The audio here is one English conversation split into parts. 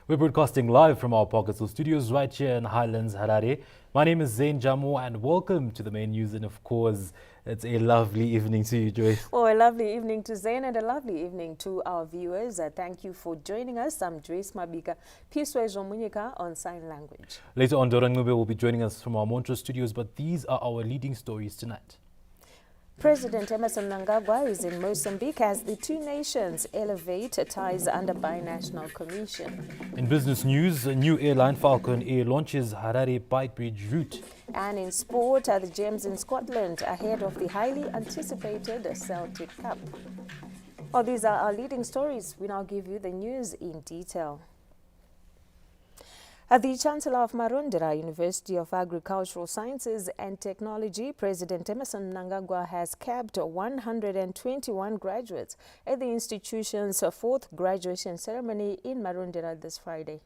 We're broadcasting live from our Pocketso studios right here in Highlands, Harare. My name is Zain Jamo and welcome to the main news. And of course, it's a lovely evening to you, Joyce. Well, a lovely evening to Zain and a lovely evening to our viewers. Thank you for joining us. I'm Joyce Mabika, Piswe Jomunyika on sign language. Later on, Doran Ngube will be joining us from our Montreux studios, but these are our leading stories tonight. President Emmerson Mnangagwa is in Mozambique as the two nations elevate ties under binational commission. In business news, a new airline, Falcon Air, launches Harare Beitbridge route. And in sport, the Gems in Scotland ahead of the highly anticipated Celtic Cup. Well, these are our leading stories. We now give you the news in detail. The Chancellor of Marondera University of Agricultural Sciences and Technology, President Emmerson Mnangagwa, has capped 121 graduates at the institution's fourth graduation ceremony in Marondera this Friday.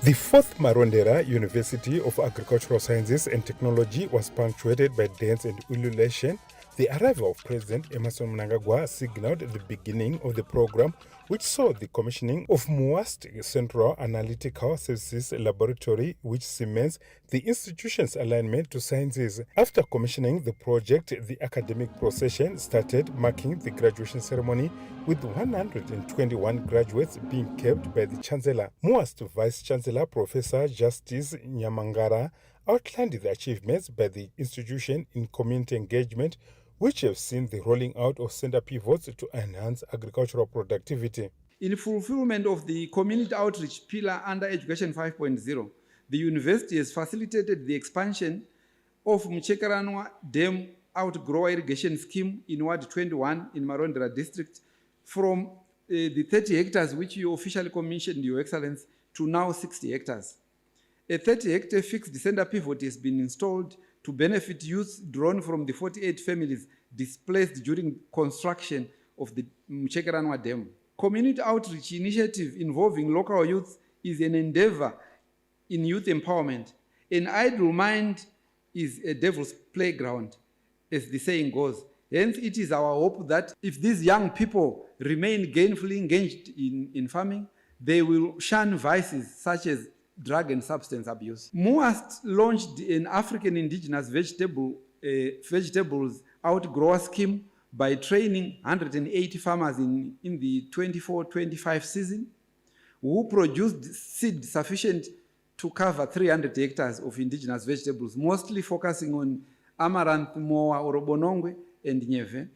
The fourth Marondera University of Agricultural Sciences and Technology was punctuated by dance and ululation. The arrival of President Emmerson Mnangagwa signaled the beginning of the program, which saw the commissioning of MUAST Central Analytical Services Laboratory, which cements the institution's alignment to sciences. After commissioning the project, the academic procession started, marking the graduation ceremony with 121 graduates being kept by the Chancellor. MUAST Vice Chancellor Professor Justice Nyamangara outlined the achievements by the institution in community engagement, which have seen the rolling out of center pivots to enhance agricultural productivity. In fulfillment of the community outreach pillar under Education 5.0, the university has facilitated the expansion of Mchekaranwa Dam Outgrower Irrigation Scheme in Ward 21 in Marondera District from the 30 hectares which you officially commissioned, Your Excellency, to now 60 hectares. A 30-hectare fixed center pivot has been installed to benefit youth drawn from the 48 families displaced during construction of the Mchekaranwa Dam. Community outreach initiative involving local youth is an endeavor in youth empowerment. An idle mind is a devil's playground, as the saying goes. Hence, it is our hope that if these young people remain gainfully engaged in farming, they will shun vices such as drug and substance abuse. MUAST launched an African indigenous vegetables outgrower scheme by training 180 farmers in the 24-25 season who produced seed sufficient to cover 300 hectares of indigenous vegetables, mostly focusing on amaranth, moa, orobonongwe, and nyeve.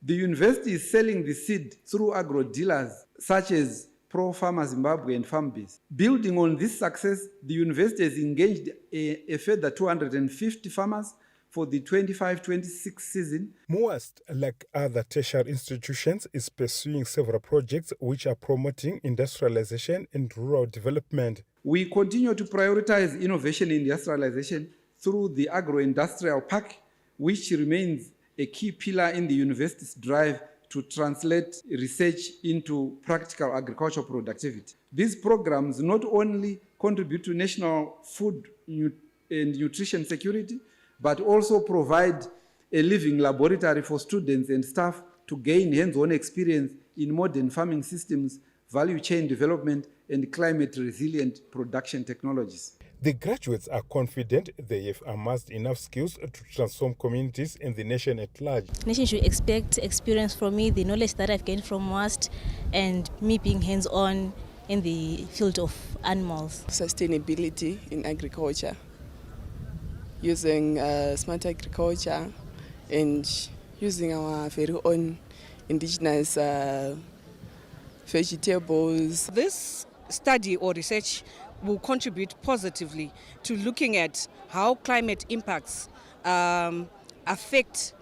The university is selling the seed through agro dealers such as Pro Farmer Zimbabwe and FarmBiz. Building on this success, the university has engaged a further 250 farmers for the 25-26 season. MUAST, like other tertiary institutions, is pursuing several projects which are promoting industrialization and rural development. We continue to prioritize innovation and industrialization through the agro-industrial park, which remains a key pillar in the university's drive to translate research into practical agricultural productivity. These programs not only contribute to national food and nutrition security, but also provide a living laboratory for students and staff to gain hands-on experience in modern farming systems, value chain development, and climate-resilient production technologies. The graduates are confident they have amassed enough skills to transform communities and the nation at large. Nation should expect experience from me, the knowledge that I've gained from MUAST, and me being hands-on in the field of animals. Sustainability in agriculture, using smart agriculture and using our very own indigenous vegetables. This study or research will contribute positively to looking at how climate impacts affect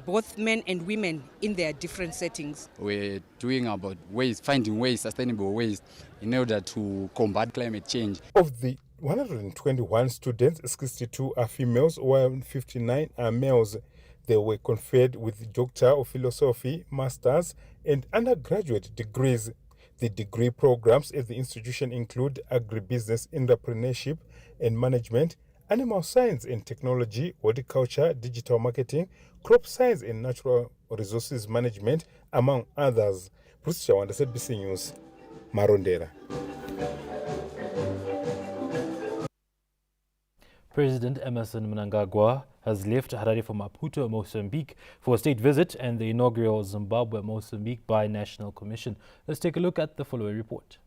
both men and women in their different settings. We're doing about finding ways, sustainable ways in order to combat climate change. Of the 121 students, 62 are females, while 59 are males. They were conferred with Doctor of Philosophy, Masters, and undergraduate degrees. The degree programs at the institution include agribusiness entrepreneurship and management, animal science and technology, horticulture, digital marketing, crop science and natural resources management, among others. Bruce Chawanda, SABC News, Marondera. President Emmerson Mnangagwa has left Harare for Maputo, Mozambique for a state visit and the inaugural Zimbabwe-Mozambique Binational Commission. Let's take a look at the following report.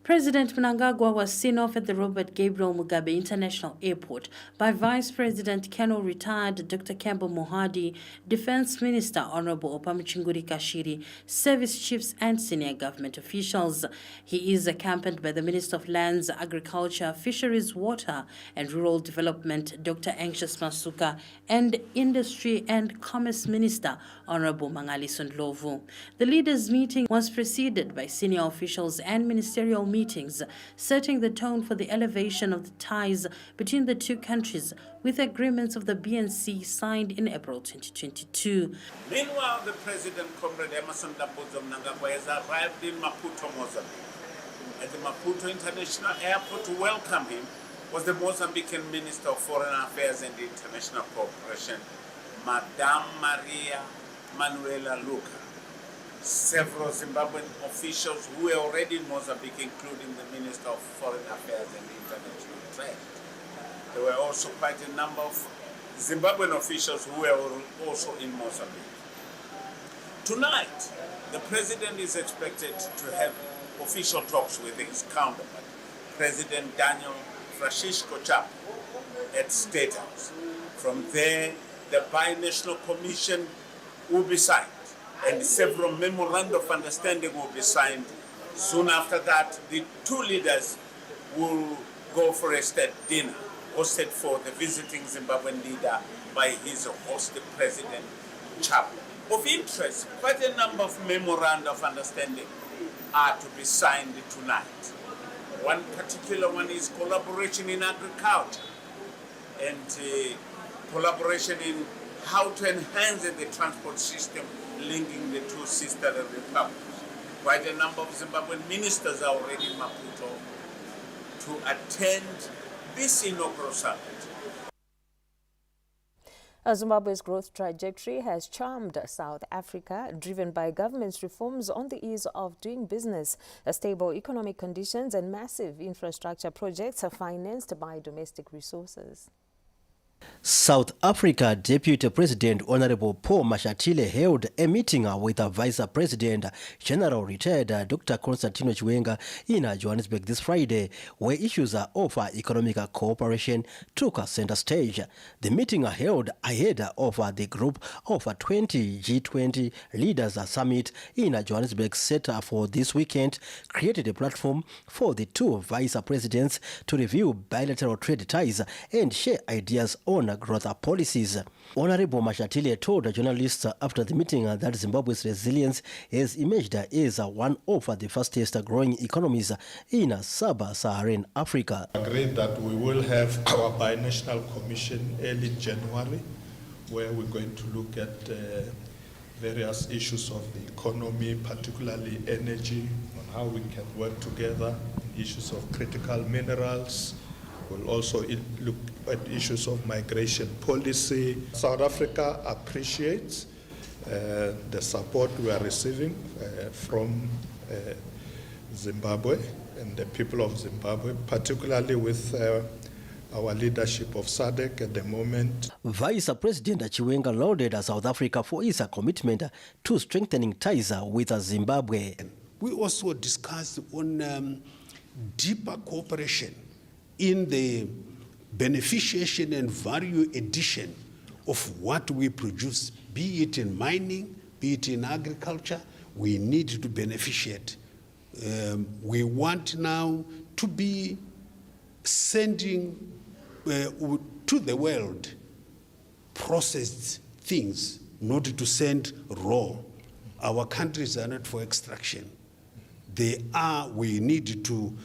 President Mnangagwa was seen off at the Robert Gabriel Mugabe International Airport by Vice President Colonel Retired Dr. Campbell Mohadi, Defense Minister Honorable Opamuchinguri Kashiri, service chiefs and senior government officials. He is accompanied by the Minister of Lands, Agriculture, Fisheries, Water and Rural Development, Dr. Anxious Masuka, and Industry and Commerce Minister Honorable Mangali Sondlovu. The leaders' meeting was preceded by senior officials and ministerial meetings, setting the tone for the elevation of the ties between the two countries with agreements of the BNC signed in April 2022. Meanwhile, the President, Comrade Emmerson Mnangagwa, has arrived in Maputo, Mozambique. At the Maputo International Airport to welcome him was the Mozambican Minister of Foreign Affairs and International Cooperation, Madame Maria Manuela Luca. Several Zimbabwean officials who were already in Mozambique, including the Minister of Foreign Affairs and International Trade. There were also quite a number of Zimbabwean officials who were also in Mozambique. Tonight, the President is expected to have official talks with his counterpart, President Daniel Francisco Chapo, at State House. From there, the Binational Commission will be signed, and several memoranda of understanding will be signed. Soon after that, the two leaders will go for a state dinner hosted for the visiting Zimbabwean leader by his host, President Chapo. Of interest, quite a number of memoranda of understanding are to be signed tonight. One particular one is collaboration in agriculture and collaboration in how to enhance the transport system linking the two sister republics. Quite a number of Zimbabwean ministers are already in Maputo to attend this inaugural summit. Zimbabwe's growth trajectory has charmed South Africa, driven by government's reforms on the ease of doing business. Stable economic conditions and massive infrastructure projects are financed by domestic resources. South Africa Deputy President Honorable Paul Mashatile held a meeting with Vice President General Retired Dr. Constantino Chiwenga in Johannesburg this Friday, where issues of economic cooperation took center stage. The meeting held ahead of the group of 20 G20 leaders summit in Johannesburg set for this weekend created a platform for the two vice presidents to review bilateral trade ties and share ideas on growth policies. Honorable Mashatile told journalists after the meeting that Zimbabwe's resilience has emerged as one of the fastest growing economies in sub-Saharan Africa. Agreed that we will have our binational commission early January, where we're going to look at various issues of the economy, particularly energy, on how we can work together, issues of critical minerals. We'll also look at issues of migration policy. South Africa appreciates the support we are receiving from Zimbabwe and the people of Zimbabwe, particularly with our leadership of SADC at the moment. Vice President Chiwenga lauded South Africa for its commitment to strengthening ties with Zimbabwe. We also discussed on deeper cooperation in the beneficiation and value addition of what we produce, be it in mining, be it in agriculture. We need to beneficiate. We want now to be sending to the world processed things, not to send raw. Our countries are not for extraction. We need to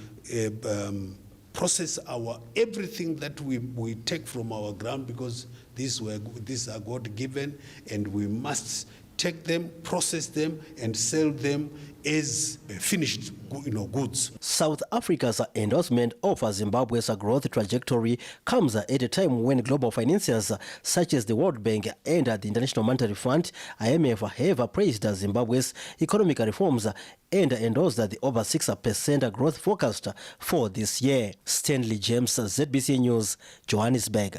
process everything that we take from our ground, because these are God-given, and we must take them, process them, and sell them as finished goods. South Africa's endorsement of Zimbabwe's growth trajectory comes at a time when global financiers such as the World Bank and the International Monetary Fund, IMF, have praised Zimbabwe's economic reforms and endorsed the over 6% growth forecast for this year. Stanley James, ZBC News, Johannesburg.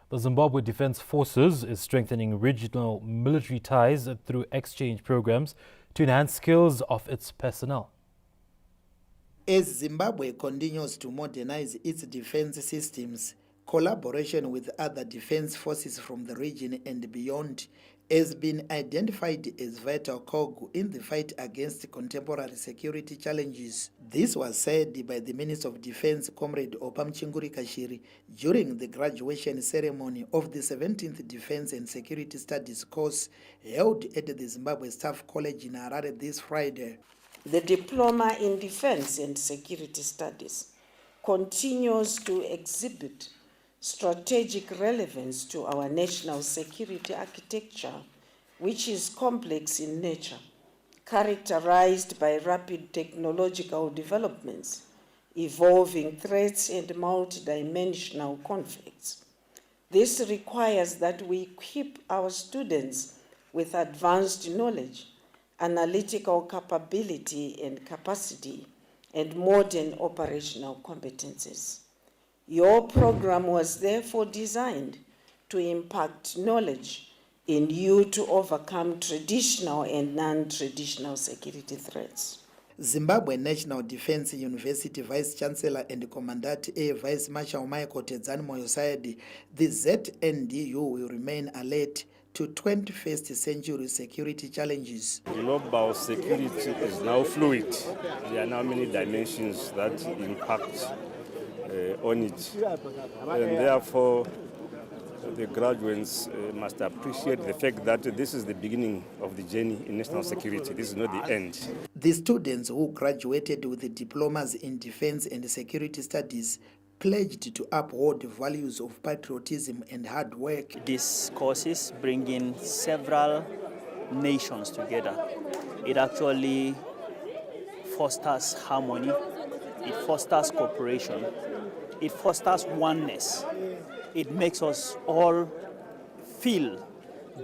The Zimbabwe Defense Forces is strengthening regional military ties through exchange programs to enhance skills of its personnel. As Zimbabwe continues to modernize its defense systems, collaboration with other defense forces from the region and beyond has been identified as vital cog in the fight against contemporary security challenges. This was said by the Minister of Defense, Comrade Opamchinguri Kashiri, during the graduation ceremony of the 17th Defense and Security Studies course held at the Zimbabwe Staff College in Harare this Friday. The Diploma in Defense and Security Studies continues to exhibit strategic relevance to our national security architecture, which is complex in nature, characterized by rapid technological developments, evolving threats, and multidimensional conflicts. This requires that we equip our students with advanced knowledge, analytical capability and capacity, and modern operational competencies. Your program was therefore designed to impact knowledge in you to overcome traditional and non-traditional security threats. Zimbabwe National Defense University Vice Chancellor and Commandant Air Vice Marshal Michael Tedzani Moyo said the ZNDU will remain alert to 21st century security challenges. Global security is now fluid. There are now many dimensions that impact on it. And therefore, the graduates must appreciate the fact that this is the beginning of the journey in national security. This is not the end. The students who graduated with the diplomas in defense and security studies pledged to uphold the values of patriotism and hard work. These courses bring in several nations together. It actually fosters harmony, it fosters cooperation, it fosters oneness. It makes us all feel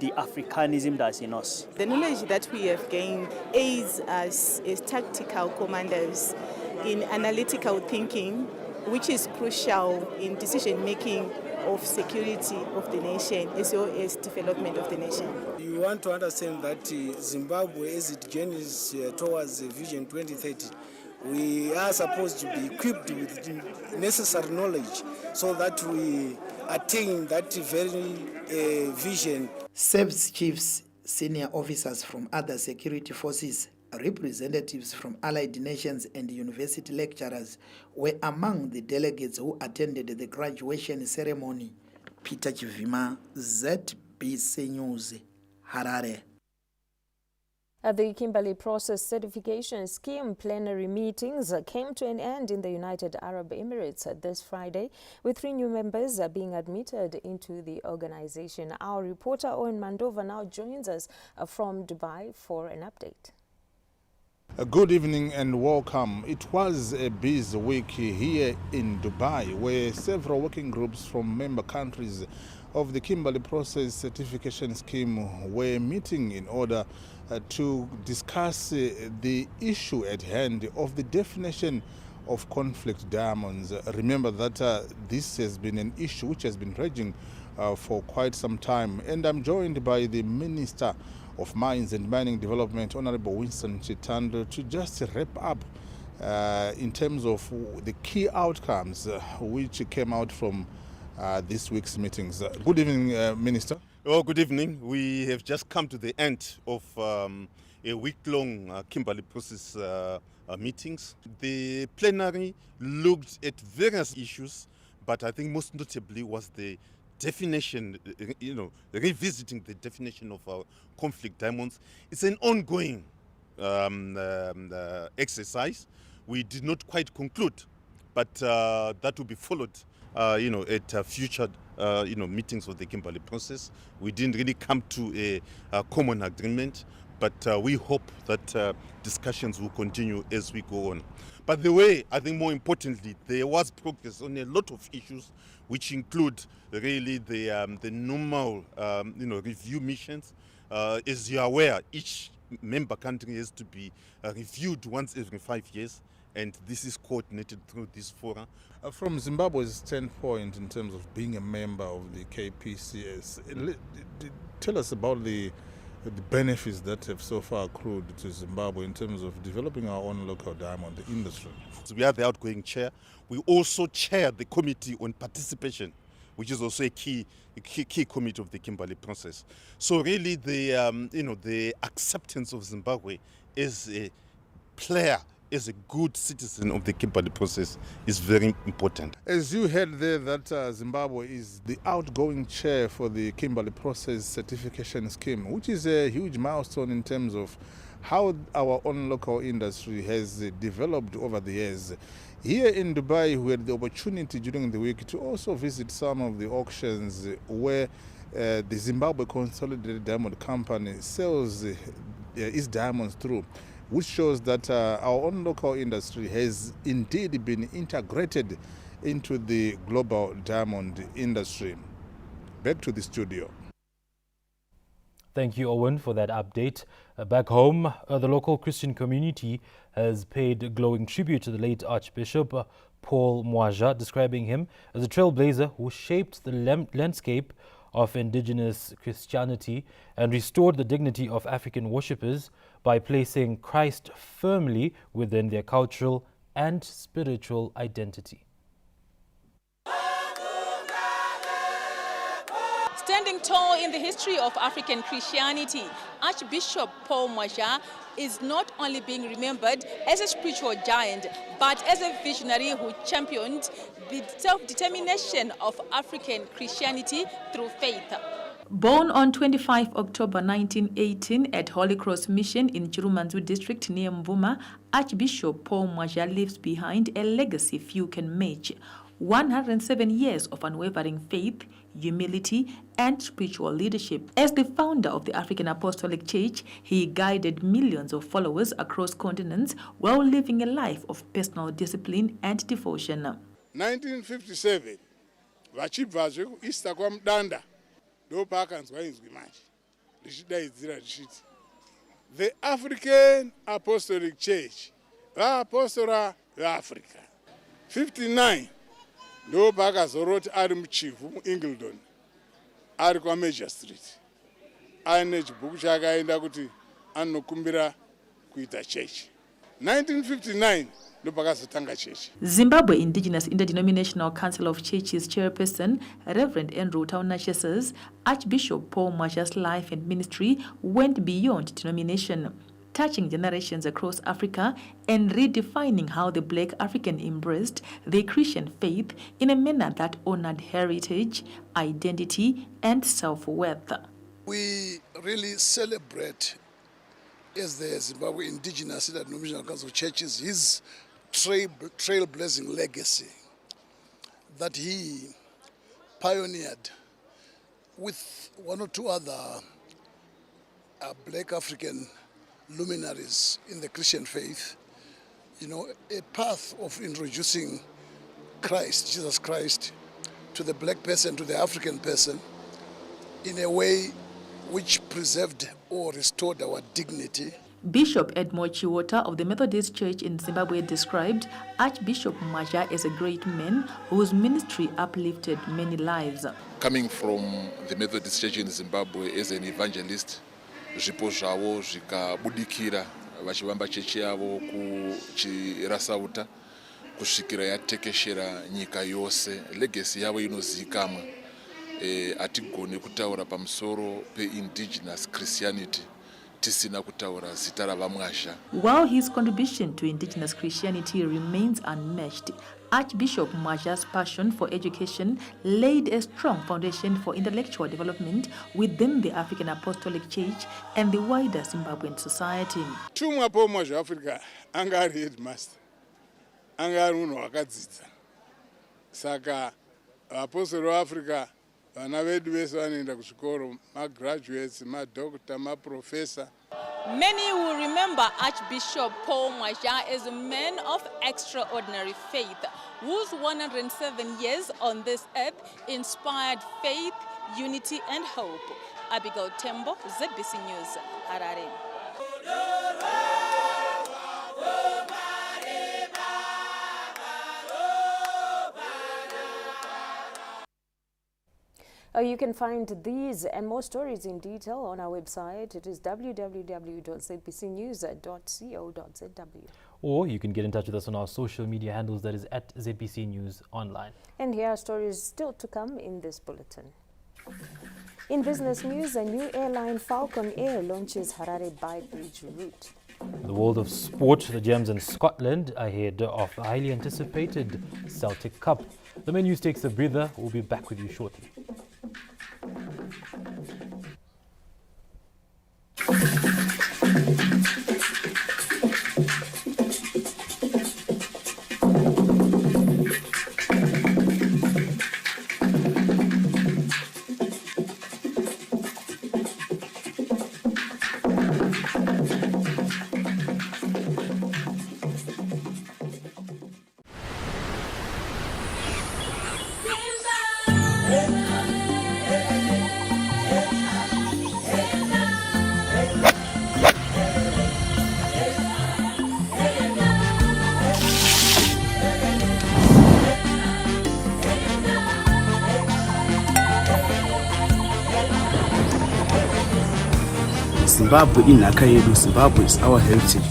the Africanism that's in us. The knowledge that we have gained aids us as tactical commanders in analytical thinking, which is crucial in decision-making of security of the nation as well as development of the nation. You want to understand that Zimbabwe, as it journeys towards Vision 2030, we are supposed to be equipped with necessary knowledge so that we attain that very vision. Service chiefs, senior officers from other security forces, representatives from allied nations and university lecturers were among the delegates who attended the graduation ceremony. Peter Chivima, ZBC News, Harare. The Kimberley Process Certification Scheme plenary meetings came to an end in the United Arab Emirates this Friday, with 3 new members being admitted into the organization. Our reporter Owen Mandova now joins us from Dubai for an update. Good evening and welcome. It was a busy week here in Dubai, where several working groups from member countries of the Kimberley Process Certification Scheme were meeting in order to discuss the issue at hand of the definition of conflict diamonds. Remember that this has been an issue which has been raging for quite some time, and I'm joined by the Minister of Mines and Mining Development, Honorable Winston Chitando, to just wrap up in terms of the key outcomes which came out from this week's meetings. Good evening, Minister. Oh, good evening. We have just come to the end of a week-long Kimberley Process meetings. The plenary looked at various issues, but I think most notably was the definition, revisiting the definition of conflict diamonds. It's an ongoing exercise. We did not quite conclude, but that will be followed, at future meetings of the Kimberley process. We didn't really come to a common agreement, but we hope that discussions will continue as we go on. But the way, I think more importantly, there was progress on a lot of issues, which include really the normal review missions. As you are aware, each member country has to be reviewed once every 5 years, and this is coordinated through this forum. From Zimbabwe's standpoint, in terms of being a member of the KPCS, tell us about the benefits that have so far accrued to Zimbabwe in terms of developing our own local diamond industry. So we are the outgoing chair. We also chair the committee on participation, which is also a key committee of the Kimberley process. So really, the acceptance of Zimbabwe as a player, as a good citizen of the Kimberley process, is very important. As you heard there, that Zimbabwe is the outgoing chair for the Kimberley process certification scheme, which is a huge milestone in terms of how our own local industry has developed over the years. Here in Dubai, we had the opportunity during the week to also visit some of the auctions where the Zimbabwe Consolidated Diamond Company sells its diamonds through, which shows that our own local industry has indeed been integrated into the global diamond industry. Back to the studio. Thank you, Owen, for that update. Back home, the local Christian community has paid glowing tribute to the late Archbishop Paul Mwaja, describing him as a trailblazer who shaped the landscape of indigenous Christianity and restored the dignity of African worshippers by placing Christ firmly within their cultural and spiritual identity. Standing tall in the history of African Christianity, Archbishop Paul Mwaja is not only being remembered as a spiritual giant, but as a visionary who championed the self-determination of African Christianity through faith. Born on 25 October 1918 at Holy Cross Mission in Chirumanzu district near Mvuma, Archbishop Paul Mwaja leaves behind a legacy few can match. 107 years of unwavering faith, humility, and spiritual leadership. As the founder of the African Apostolic Church, he guided millions of followers across continents while living a life of personal discipline and devotion. 1957, vachibvazve kuEaster kwaMudanda, ndopakanzwa inzwi manje richidaidzira richiti, the African Apostolic Church, vaapostora veAfrica. 59, ndo pakazoroti ari muchifu muEngleton, ari kwaMajor Street, aine chibhuku chakaenda kuti anokumbira kuita chechi. 1959 ndo pakazotanga chechi. Zimbabwe Indigenous Interdenominational Council of Churches chairperson Reverend Andrew Taunashe says Archbishop Paul Mwaja's life and ministry went beyond denomination, touching generations across Africa and redefining how the Black African embraced the Christian faith in a manner that honored heritage, identity, and self-worth. We really celebrate, as the Zimbabwe Indigenous Interdenominational Council of Churches, his trailblazing legacy that he pioneered with one or two other Black African luminaries in the Christian faith, a path of introducing Christ, Jesus Christ, to the black person, to the African person, in a way which preserved or restored our dignity. Bishop Edmore Chiwota of the Methodist Church in Zimbabwe described Archbishop Mwaja as a great man whose ministry uplifted many lives. Coming from the Methodist Church in Zimbabwe as an evangelist, zvipo zvavo zvikabudikira vachivamba chechi yavo kuchirasauta kusvikira yatekeshera nyika yose. Legacy yavo inozivikanwa. Hatigoni kutaura pamusoro pe-indigenous Christianity tisina kutaura zita raVaMwazha. While his contribution to indigenous Christianity remains unmatched, Archbishop Mwaja's passion for education laid a strong foundation for intellectual development within the African Apostolic Church and the wider Zimbabwean society. Tumwa Paul Mwaja Africa anga ari headmaster, anga ari munhu wakadzidza. Saka vapostori veAfrica vana vedu vese vanoenda kuchikoro, ma-graduates, ma-doctor, ma-professor. Many will remember Archbishop Paul Mwaja as a man of extraordinary faith, whose 107 years on this earth inspired faith, unity and hope. Abigail Tembo, ZBC News, Harare. You can find these and more stories in detail on our website. It is www.zbcnews.co.zw. Or you can get in touch with us on our social media handles, that is at ZBC News Online. And here are stories still to come in this bulletin. In business news, a new airline, Falcon Air, launches Harare by-bridge route. In the world of sport, the Gems in Scotland ahead of the highly anticipated Celtic Cup. The menu takes a breather. We'll be back with you shortly. Zimbabwe inhaka yedu. Zimbabwe is our heritage.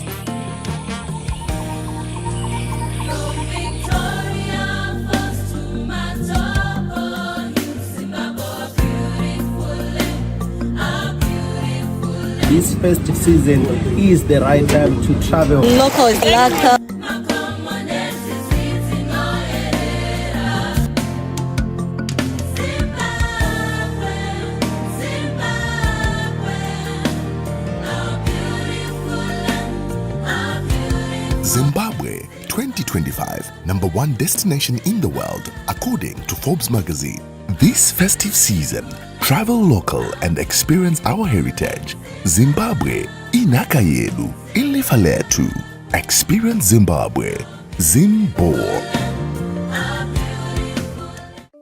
This festive season is the right time to travel. Local is local. Zimbabwe 2025, #1 destination in the world, according to Forbes magazine. This festive season, travel local and experience our heritage. Zimbabwe, inhaka yedu, ilifa letu. Experience Zimbabwe. Zimbo.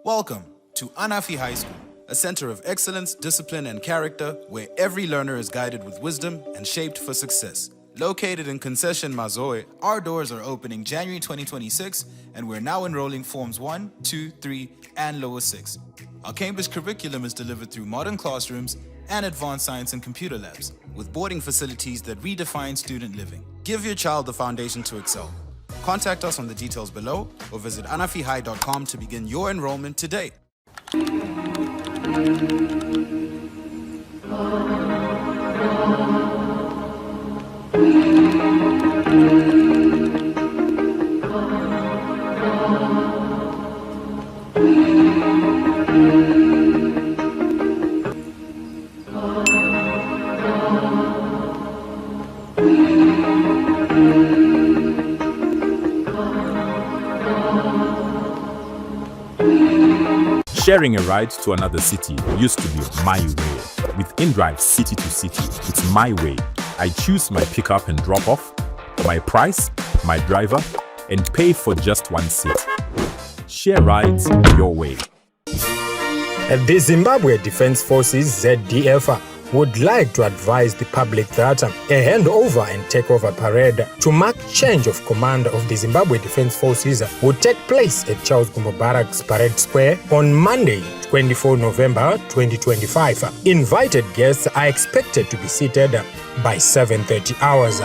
Welcome to Anafi High School, a center of excellence, discipline, and character where every learner is guided with wisdom and shaped for success. Located in Concession Mazoe, our doors are opening January 2026, and we're now enrolling Forms 1, 2, 3, and Lower 6. Our Cambridge curriculum is delivered through modern classrooms and advanced science and computer labs, with boarding facilities that redefine student living. Give your child the foundation to excel. Contact us on the details below or visit anafihigh.com to begin your enrollment today. Sharing a ride to another city used to be my way. With InDrive City to City, it's my way. I choose my pickup and drop off, my price, my driver, and pay for just one seat. Share rides your way. The Zimbabwe Defense Forces, ZDF, would like to advise the public that a handover and takeover parade to mark change of command of the Zimbabwe Defense Forces would take place at Charles Gumbo Barracks Parade Square on Monday, 24 November 2025. Invited guests are expected to be seated by 7:30 hours.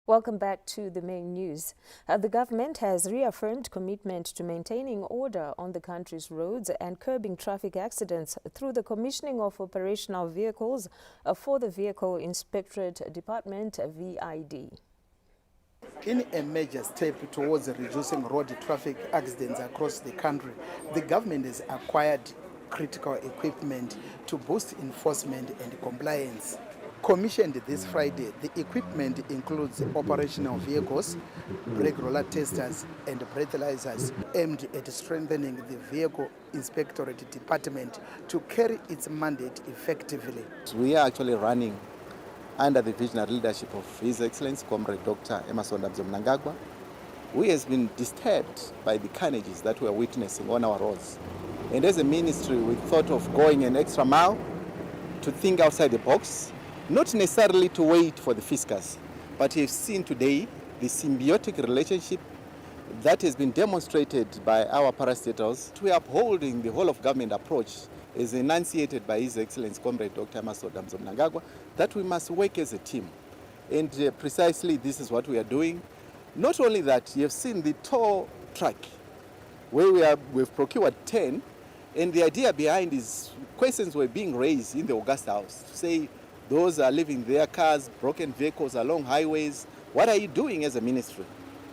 Welcome back to the main news. The government has reaffirmed commitment to maintaining order on the country's roads and curbing traffic accidents through the commissioning of operational vehicles for the Vehicle Inspectorate Department, VID. In a major step towards reducing road traffic accidents across the country, the government has acquired critical equipment to boost enforcement and compliance. Commissioned this Friday, the equipment includes operational vehicles, brake roller testers and breathalyzers aimed at strengthening the Vehicle Inspectorate Department to carry its mandate effectively. We are actually running under the visionary leadership of His Excellency Comrade Dr. Emmerson Damzo Mnangagwa, who has been disturbed by the carnages that we are witnessing on our roads. And as a ministry, we thought of going an extra mile to think outside the box, not necessarily to wait for the fiscus, but you've seen today the symbiotic relationship that has been demonstrated by our parastatals. We are upholding the whole of government approach as enunciated by His Excellency Comrade Dr. Emmerson Damzo Mnangagwa, that we must work as a team. And precisely this is what we are doing. Not only that, you have seen the tow truck where we've procured 10, and the idea behind is questions were being raised in the Augusta House to say those are leaving their cars, broken vehicles along highways. What are you doing as a ministry?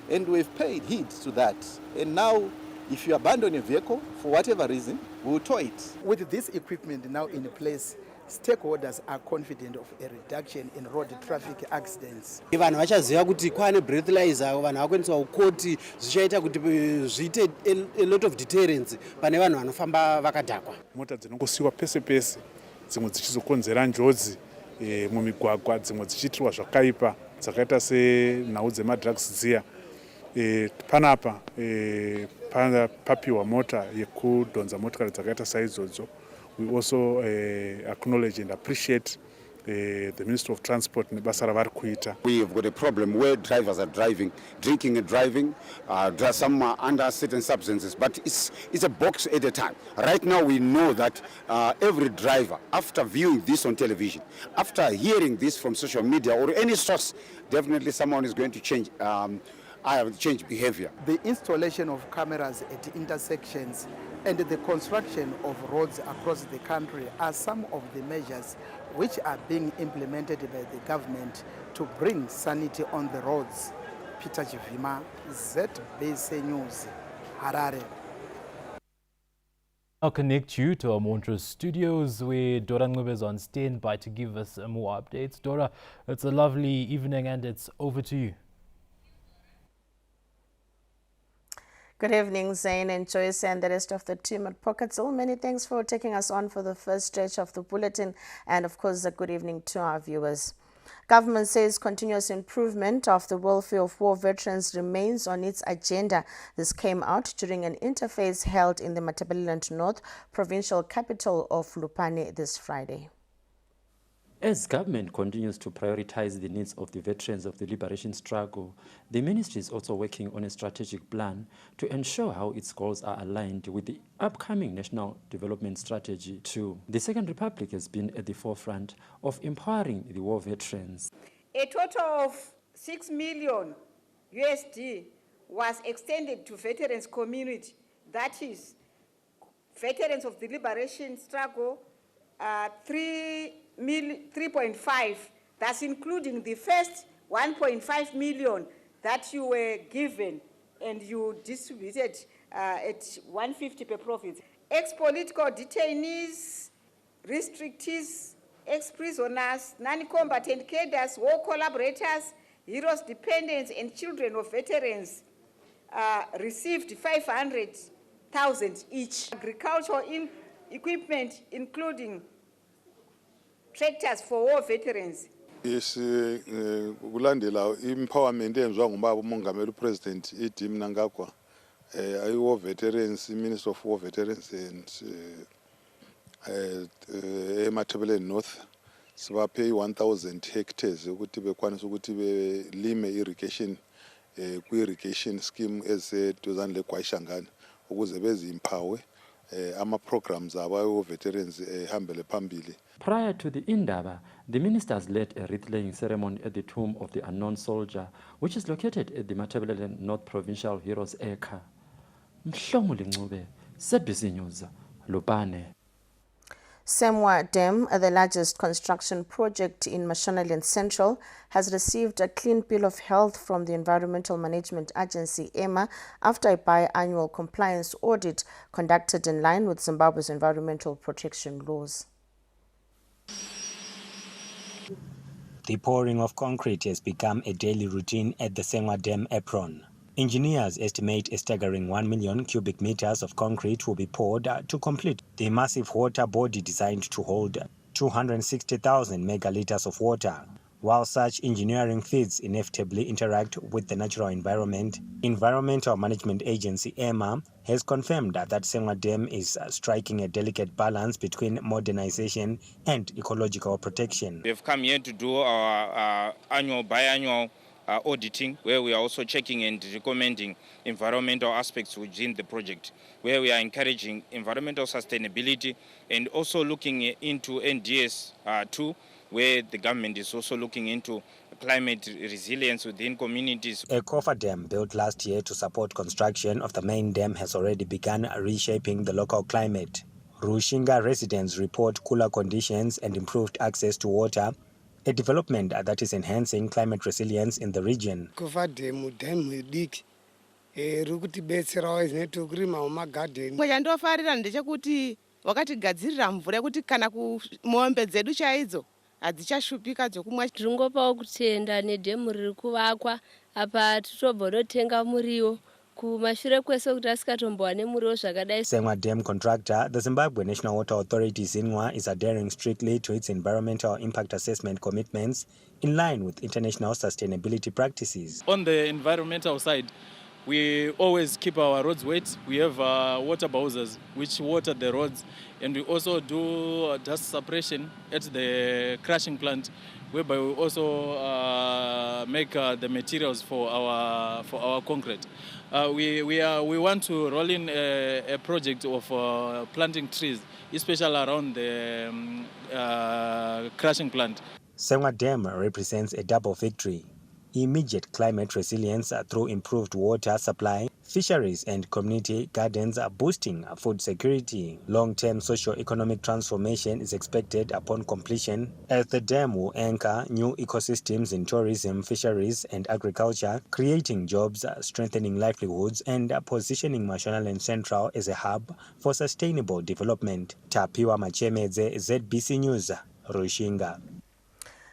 And we've paid heed to that. And now, if you abandon a vehicle for whatever reason, we'll tow it. With this equipment now in place, stakeholders are confident of a reduction in road traffic accidents. Vanhu vachaziva kuti kwane breathalyzer, vanhu vakwanisa ukoti zvichaita kuti zviite a lot of deterrence pane vanhu vanofamba vakadhakwa. Mota dzinongosiyiwa pese pese, dzimwe dzichizokonzera njodzi mumigwagwa, dzimwe dzichiitirwa zvakaipa dzakaita senhau dzemadrugs dziya. Panapa papiwa mota yekudhonza motikari dzakaita saidzodzo. We also acknowledge and appreciate the Ministry of Transport nebasa ravari kuita. We have got a problem where drivers are driving, drinking and driving, some are under certain substances, but it's a box at a time. Right now we know that every driver, after viewing this on television, after hearing this from social media or any source, definitely someone is going to change behavior. The installation of cameras at intersections and the construction of roads across the country are some of the measures which are being implemented by the government to bring sanity on the roads. Peter Chivima, ZBC News, Harare. I'll connect you to our Montrose studios where Dora Ngube is on standby to give us more updates. Dora, it's a lovely evening and it's over to you. Good evening, Zain and Joyce and the rest of the team at Pocketsville. Many thanks for taking us on for the first stretch of the bulletin, and of course a good evening to our viewers. Government says continuous improvement of the welfare of war veterans remains on its agenda. This came out during an interface held in the Matabeleland North provincial capital of Lupane this Friday. As government continues to prioritize the needs of the veterans of the liberation struggle, the ministry is also working on a strategic plan to ensure how its goals are aligned with the upcoming National Development Strategy 2. The Second Republic has been at the forefront of empowering the war veterans. A total of $6 million USD was extended to veterans community, that is, veterans of the liberation struggle, 3.5, that's including the first 1.5 million that you were given and you distributed at 150 per province. Ex-political detainees, restrictees, ex-prisoners, non-combatant cadres, war collaborators, heroes, dependents, and children of veterans received 500,000 each. Agricultural equipment, including tractors for war veterans. Kulandela empowerment enziwa ngubaba umongameli president iDi Mnangagwa, war veterans, Minister of War Veterans and Matabeleland North sibaphe 1,000 hectares ukuthi bekwanisa ukuthi belime irrigation irrigation scheme eseduzane leGwayishangane ukuze bezimpawe ama-programs aba veterans hambele phambili. Prior to the Indaba, the ministers led a wreath-laying ceremony at the tomb of the unknown soldier, which is located at the Matabeleland North Provincial Heroes Acre. Mhlomuli Ncube, ZBC News, Lupane. Semwa Dam, the largest construction project in Mashonaland Central, has received a clean bill of health from the Environmental Management Agency, EMA, after a biannual compliance audit conducted in line with Zimbabwe's environmental protection laws. The pouring of concrete has become a daily routine at the Semwa Dam apron. Engineers estimate a staggering 1 million cubic meters of concrete will be poured to complete the massive water body designed to hold 260,000 megaliters of water. While such engineering feats inevitably interact with the natural environment, Environmental Management Agency EMA has confirmed that Semwa Dam is striking a delicate balance between modernization and ecological protection. We have come here to do our biannual auditing, where we are also checking and recommending environmental aspects within the project, where we are encouraging environmental sustainability and also looking into NDS 2, where the government is also looking into climate resilience within communities. A coffer dam built last year to support construction of the main dam has already begun reshaping the local climate. Rushinga residents report cooler conditions and improved access to water, a development that is enhancing climate resilience in the region. Ndofarira ndechekuti wakatigadzirira mvura yekuti kana kumombe dzedu chaidzo hadzichashupika dzokumwa. Tiringopawo kutenda nedhemu riri kuvakwa apa titobvonotenga muriwo kumashure kwese kuti asikatombowane muriwo zvakadai. Semwa Dam contractor, the Zimbabwe National Water Authority ZINWA, is adhering strictly to its environmental impact assessment commitments in line with international sustainability practices. On the environmental side, we always keep our roads wet. We have water bowsers which water the roads, and we also do dust suppression at the crushing plant, whereby we also make the materials for our concrete. We want to roll in a project of planting trees, especially around the crushing plant. Semwa Dam represents a double victory: immediate climate resilience through improved water supply, fisheries and community gardens boosting food security. Long-term socio-economic transformation is expected upon completion, as the dam will anchor new ecosystems in tourism, fisheries and agriculture, creating jobs, strengthening livelihoods and positioning Mashonaland Central as a hub for sustainable development. Tapiwa Machemedze, ZBC News, Rushinga.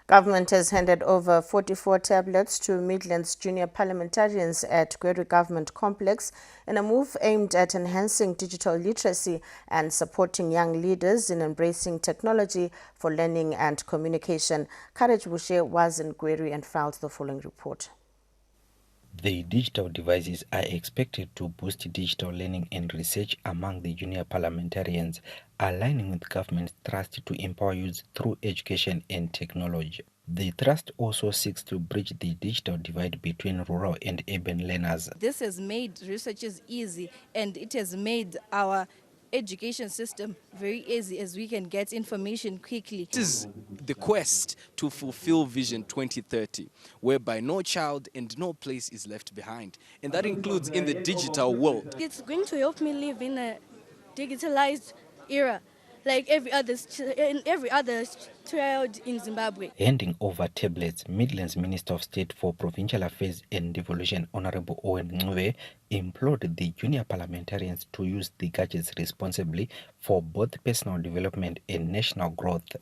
Government has handed over 44 tablets to Midlands junior parliamentarians at Gweru Government Complex in a move aimed at enhancing digital literacy and supporting young leaders in embracing technology for learning and communication. Courage Boucher was in Gweru and filed the following report. The digital devices are expected to boost digital learning and research among the junior parliamentarians, aligning with government's thrust to empower youth through education and technology. The trust also seeks to bridge the digital divide between rural and urban learners. This has made researches easy, and it has made our education system very easy, as we can get information quickly. This is the quest to fulfill Vision 2030, whereby no child and no place is left behind, and that includes in the digital world. It's going to help me live in a digitalized era, like every other child in Zimbabwe. Handing over tablets, Midlands Minister of State for Provincial Affairs and Devolution, Honorable Owen Ncube, implored the junior parliamentarians to use the gadgets responsibly for both personal development and national growth.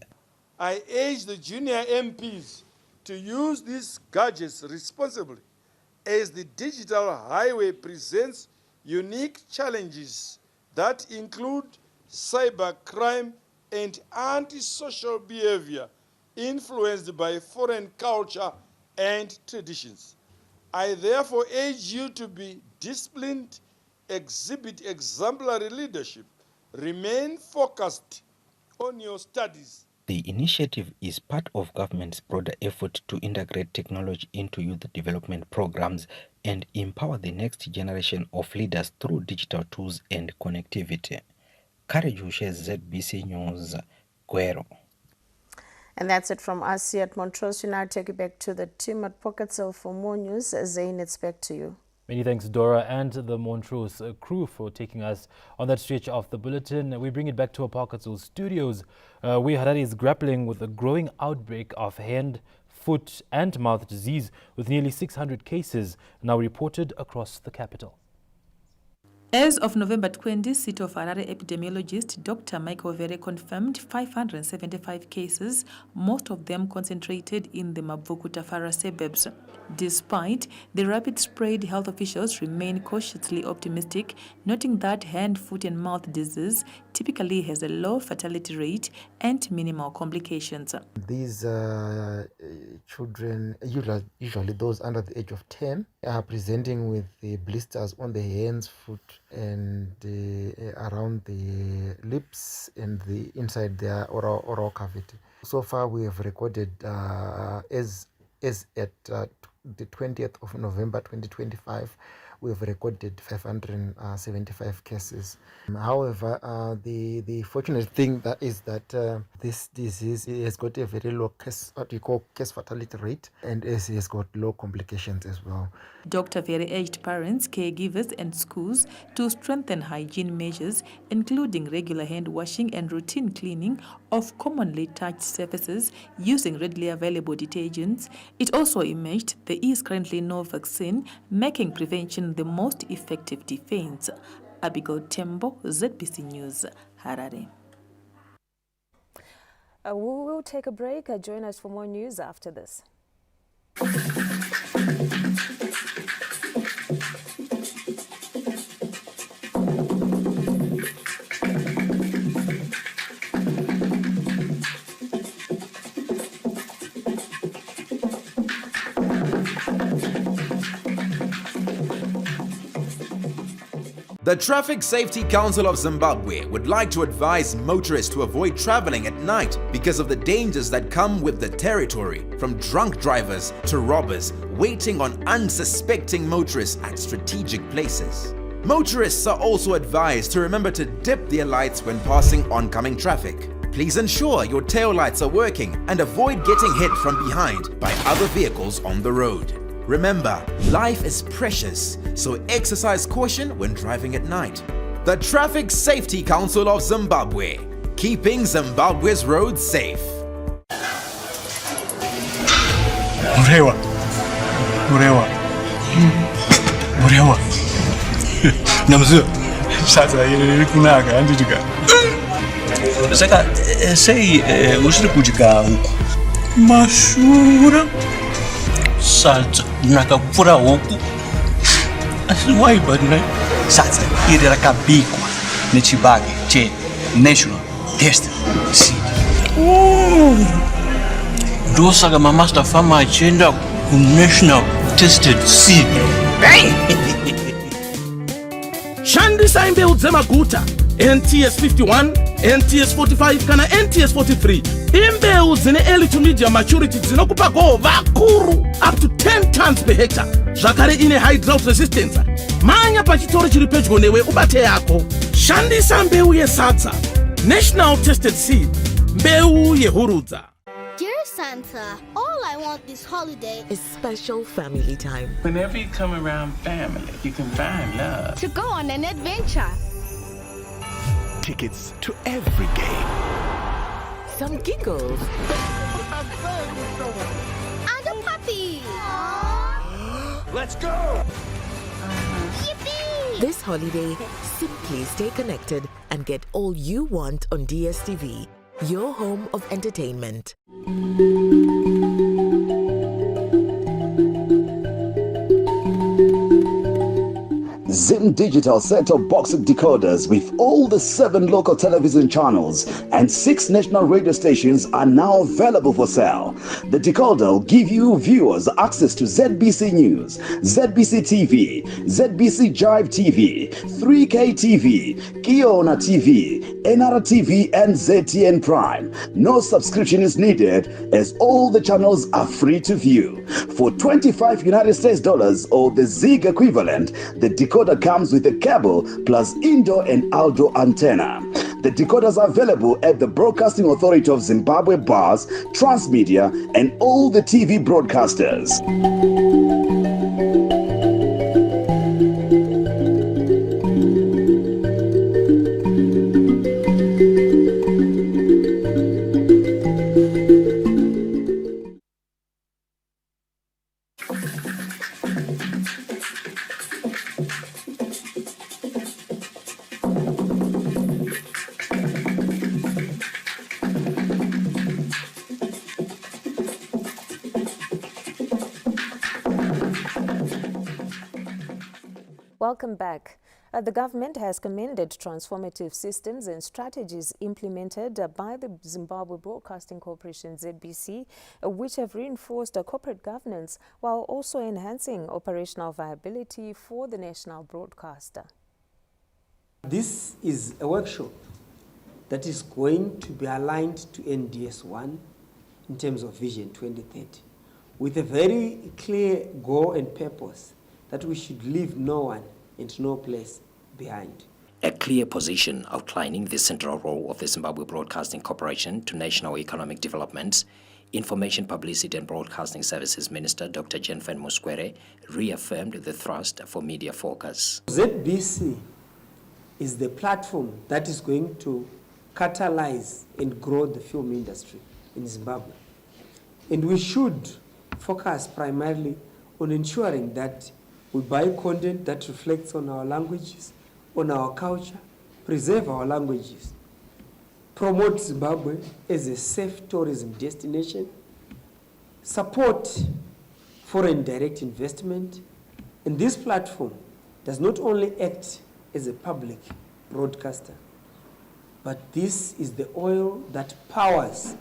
I urge the junior MPs to use these gadgets responsibly, as the digital highway presents unique challenges that include cybercrime and antisocial behavior influenced by foreign culture and traditions. I therefore urge you to be disciplined, exhibit exemplary leadership, remain focused on your studies. The initiative is part of government's broader effort to integrate technology into youth development programs and empower the next generation of leaders through digital tools and connectivity. Courage Boucher, ZBC News, Gweru. And that's it from us here at Montrose. We now take you back to the team at Pocket Cell for more news. Zain, it's back to you. Many thanks, Dora, and the Montrose crew for taking us on that stretch of the bulletin. We bring it back to our Park Council studios, where Harare is grappling with a growing outbreak of hand, foot and mouth disease, with nearly 600 cases now reported across the capital. As of November 20, City of Harare epidemiologist Dr. Michael Vere confirmed 575 cases, most of them concentrated in the Mavuku Tafara suburbs. Despite the rapid spread, health officials remain cautiously optimistic, noting that hand, foot and mouth disease typically has a low fatality rate and minimal complications. These children, usually those under the age of 10, are presenting with the blisters on the hands, foot and around the lips and the inside their oral cavity. So far we have recorded as at the 20th of November 2025, we have recorded 575 cases. However, the fortunate thing that is that this disease has got a very low case fatality rate, and it has got low complications as well. Dr. Vere urged parents, caregivers and schools to strengthen hygiene measures, including regular hand washing and routine cleaning of commonly touched surfaces using readily available detergents. It also emerged there is currently no vaccine, making prevention the most effective defense. Abigail Tembo, ZBC News, Harare. We will take a break. Join us for more news after this. The Traffic Safety Council of Zimbabwe would like to advise motorists to avoid traveling at night because of the dangers that come with the territory, from drunk drivers to robbers waiting on unsuspecting motorists at strategic places. Motorists are also advised to remember to dip their lights when passing oncoming traffic. Please ensure your tail lights are working and avoid getting hit from behind by other vehicles on the road. Remember, life is precious, so exercise caution when driving at night. The Traffic Safety Council of Zimbabwe, keeping Zimbabwe's roads safe. Murewa. Namzu, sadza iri kunaka handitika. Saka sei usiri kudya huku. Mashura. Sadza nakapfura huku. Asi why but no? Sadza iri rakabikwa nechibage che National Test Seed. Ndosaka mamaster farmer achienda ku National Tested Seed. Shandisa mbeu dzemaguta NTS 51, NTS 45 kana NTS 43. Imbeu dzine early to medium maturity dzinokupa goho vakuru up to 10 tons per hectare. Zvakare ine high drought resistance. Manya pachitoro chiri pedyo newe ubate yako. Shandisa mbeu yesadza. National Tested Seed. Mbeu yehurudza. Dear Santa, all I want this holiday is special family time. Whenever you come around family, you can find love. To go on an adventure. Tickets to every game. Some giggles. And a puppy. Let's go! Yippee! This holiday, simply stay connected and get all you want on DSTV. Your home of entertainment. Zim Digital set-top box decoders with all the 7 local television channels and 6 national radio stations are now available for sale. The decoder will give you viewers access to ZBC News, ZBC TV, ZBC Jive TV, 3K TV, Kiona TV, NR TV and ZTN Prime. No subscription is needed as all the channels are free to view. For $25 United States or the Zig equivalent, the decoder comes with a cable plus indoor and outdoor antenna. The decoders are available at the Broadcasting Authority of Zimbabwe bars, Transmedia, and all the TV broadcasters. Welcome back. The government has commended transformative systems and strategies implemented by the Zimbabwe Broadcasting Corporation, ZBC, which have reinforced corporate governance while also enhancing operational viability for the national broadcaster. This is a workshop that is going to be aligned to NDS1 in terms of Vision 2030, with a very clear goal and purpose that we should leave no one and no place behind. A clear position outlining the central role of the Zimbabwe Broadcasting Corporation to national economic development. Information Publicity and Broadcasting Services Minister Dr. Jennifer Muskwere reaffirmed the thrust for media focus. ZBC is the platform that is going to catalyze and grow the film industry in Zimbabwe. And we should focus primarily on ensuring that we buy content that reflects on our languages, on our culture, preserve our languages, promote Zimbabwe as a safe tourism destination, support foreign direct investment, and this platform does not only act as a public broadcaster, but this is the oil that powers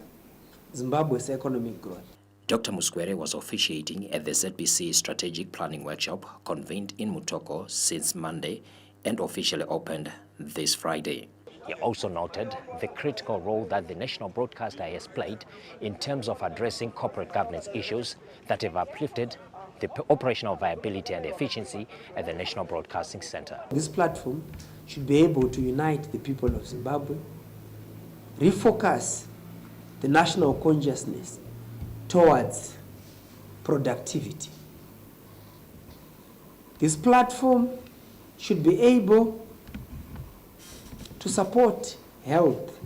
Zimbabwe's economic growth. Dr. Muskwere was officiating at the ZBC Strategic Planning Workshop convened in Mutoko since Monday and officially opened this Friday. He also noted the critical role that the national broadcaster has played in terms of addressing corporate governance issues that have uplifted the operational viability and efficiency at the National Broadcasting Center. This platform should be able to unite the people of Zimbabwe, refocus the national consciousness towards productivity. This platform should be able to support health,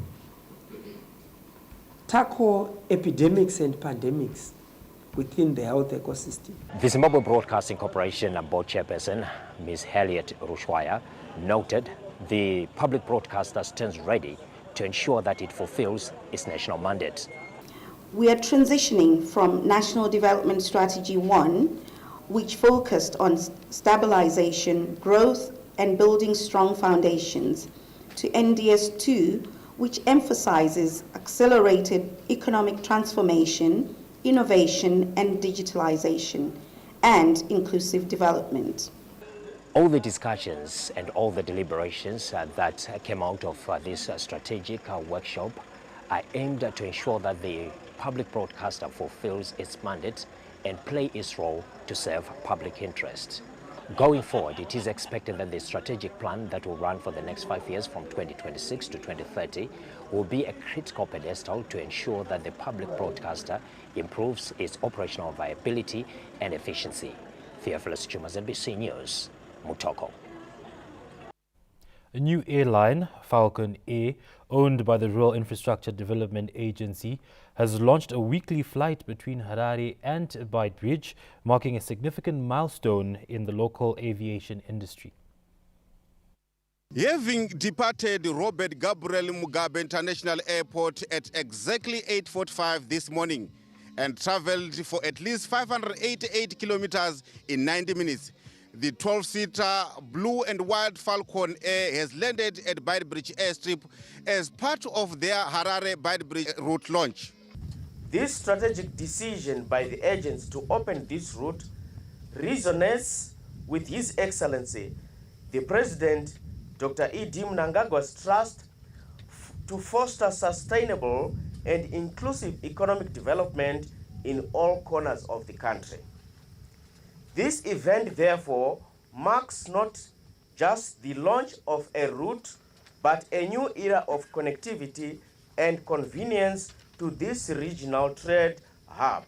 tackle epidemics and pandemics within the health ecosystem. The Zimbabwe Broadcasting Corporation Board Chairperson, Ms. Harriet Rushwaya, noted the public broadcaster stands ready to ensure that it fulfills its national mandate. We are transitioning from National Development Strategy 1, which focused on stabilization, growth, and building strong foundations, to NDS 2, which emphasizes accelerated economic transformation, innovation, and digitalization, and inclusive development. All the discussions and all the deliberations that came out of this strategic workshop are aimed to ensure that the public broadcaster fulfills its mandate and play its role to serve public interest. Going forward, it is expected that the strategic plan that will run for the next 5 years from 2026 to 2030 will be a critical pedestal to ensure that the public broadcaster improves its operational viability and efficiency. Theophilus Chuma, ZBC News, Mutoko. A new airline, Falcon Air, owned by the Rural Infrastructure Development Agency, has launched a weekly flight between Harare and Beitbridge, marking a significant milestone in the local aviation industry. Having departed Robert Gabriel Mugabe International Airport at exactly 8:45 this morning and traveled for at least 588 kilometers in 90 minutes, the 12-seater Blue and White Falcon Air has landed at Beitbridge Airstrip as part of their Harare-Beitbridge route launch. This strategic decision by the agents to open this route resonates with His Excellency, the President, Dr. E.D. Mnangagwa's trust to foster sustainable and inclusive economic development in all corners of the country. This event, therefore, marks not just the launch of a route, but a new era of connectivity and convenience to this regional trade hub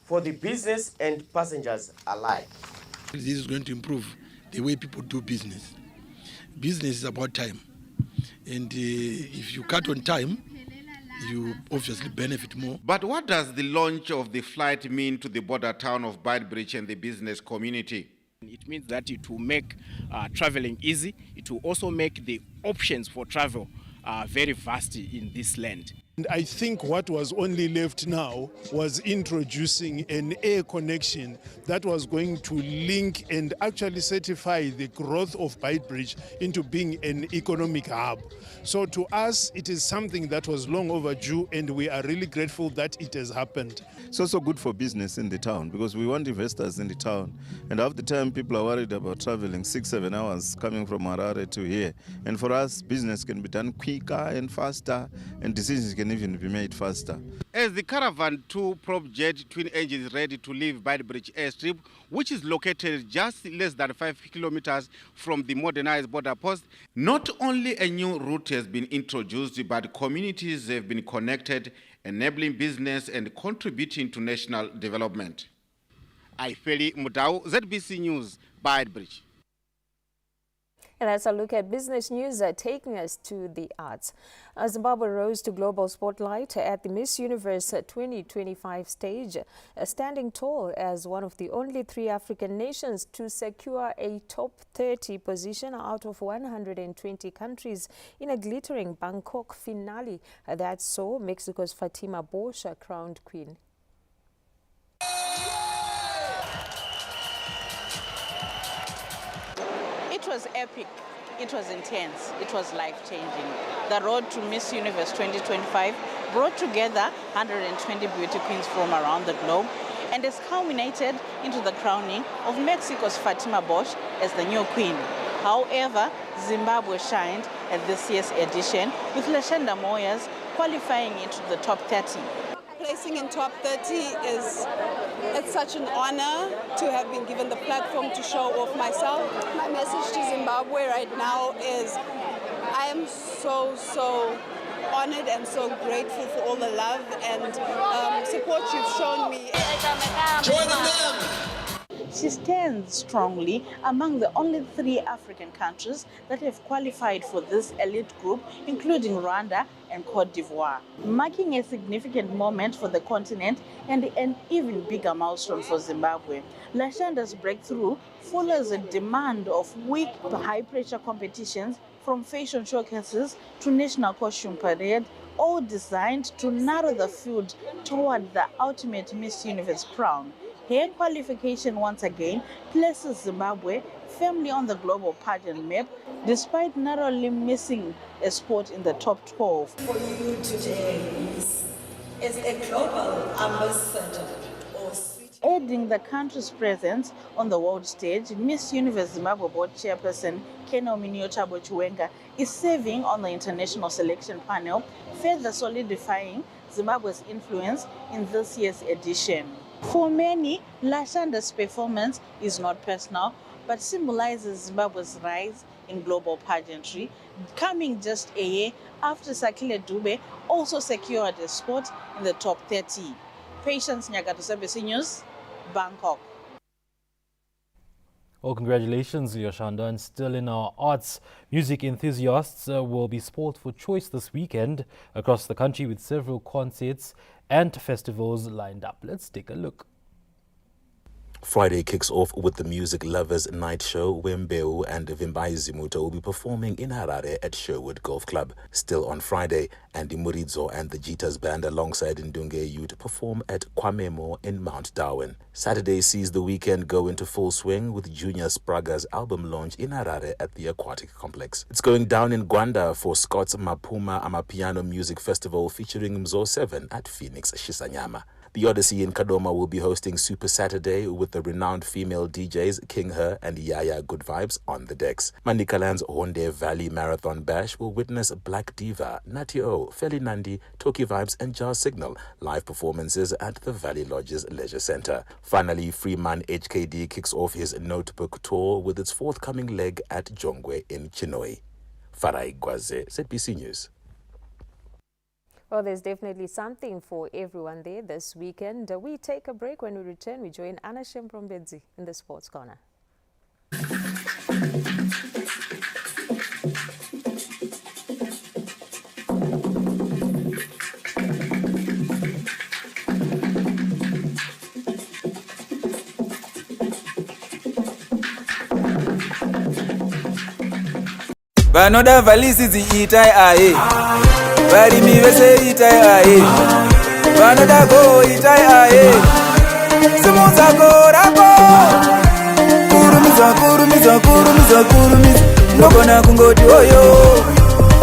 for the business and passengers alike. This is going to improve the way people do business. Business is about time. And if you cut on time, you obviously benefit more. But what does the launch of the flight mean to the border town of Beitbridge and the business community? It means that it will make traveling easy. It will also make the options for travel very vast in this land. And I think what was only left now was introducing an air connection that was going to link and actually certify the growth of Beitbridge into being an economic hub. So to us, it is something that was long overdue, and we are really grateful that it has happened. It's also good for business in the town because we want investors in the town. And half the time people are worried about traveling 6-7 hours coming from Harare to here. And for us, business can be done quicker and faster, and decisions can even be made faster. As the Caravan 2 prop jet twin engine is ready to leave Beitbridge airstrip, which is located just less than 5 kilometers from the modernized border post, not only a new route has been introduced, but communities have been connected, enabling business and contributing to national development. Aifeli Mudau, ZBC News, Beitbridge. And that's a look at business news taking us to the arts. Zimbabwe rose to global spotlight at the Miss Universe 2025 stage, standing tall as one of the only 3 African nations to secure a top 30 position out of 120 countries in a glittering Bangkok finale that saw Mexico's Fatima Bosch crowned queen. It was epic, it was intense, it was life-changing. The road to Miss Universe 2025 brought together 120 beauty queens from around the globe and has culminated into the crowning of Mexico's Fatima Bosch as the new queen. However, Zimbabwe shined at this year's edition with Lashanda Moyes qualifying into the top 30. Placing in top 30 it's such an honor to have been given the platform to show off myself. My message to Zimbabwe right now is I am so honored and so grateful for all the love and support you've shown me. Join them! She stands strongly among the only 3 African countries that have qualified for this elite group, including Rwanda and Cote d'Ivoire, marking a significant moment for the continent and an even bigger milestone for Zimbabwe. Lashanda's breakthrough follows a demand of weak high-pressure competitions from fashion showcases to national costume parade, all designed to narrow the field toward the ultimate Miss Universe crown. Her qualification once again places Zimbabwe firmly on the global pageant map, despite narrowly missing a spot in the top 12. For you today is a global ambassador. Aiding the country's presence on the world stage, Miss Universe Zimbabwe board chairperson Keno Miniochabo Chiwenga is serving on the international selection panel, further solidifying Zimbabwe's influence in this year's edition. For many, Lashanda's performance is not personal, but symbolizes Zimbabwe's rise in global pageantry, coming just a year after Sakile Dube also secured a spot in the top 30. Patience Nyagato, ZBC News, Bangkok. Well, congratulations, Yoshanda. And still in our arts, music enthusiasts will be spoiled for choice this weekend across the country with several concerts and festivals lined up. Let's take a look. Friday kicks off with the Music Lovers Night Show, where Mbeu and Vimbai Zimuta will be performing in Harare at Sherwood Golf Club. Still on Friday, Andy Muridzo and the Jitas Band alongside Ndunge Youth perform at Kwamemo in Mount Darwin. Saturday sees the weekend go into full swing with Junior Spraga's album launch in Harare at the Aquatic Complex. It's going down in Gwanda for Scott's Mapuma Amapiano Music Festival featuring Mzo 7 at Phoenix Shisanyama. The Odyssey in Kadoma will be hosting Super Saturday with the renowned female DJs King Her and Yaya Good Vibes on the decks. Manikaland's Honde Valley Marathon Bash will witness Black Diva, Natty O, Feli Nandi, Toki Vibes and Jar Signal live performances at the Valley Lodge's Leisure Centre. Finally, Freeman HKD kicks off his Notebook Tour with its forthcoming leg at Jongwe in Chinoi. Farai Gwaze, ZBC News. Well, there's definitely something for everyone there this weekend. We take a break. When we return, we join Anna Shemprombedzi in the Sports Corner. Vanoda valisi ziitai aye. varimi vese itai aye, vanoda go itai aye, simudza go rako, kurumidza kurumidza kurumidza kurumidza, ndogona kungoti oyo,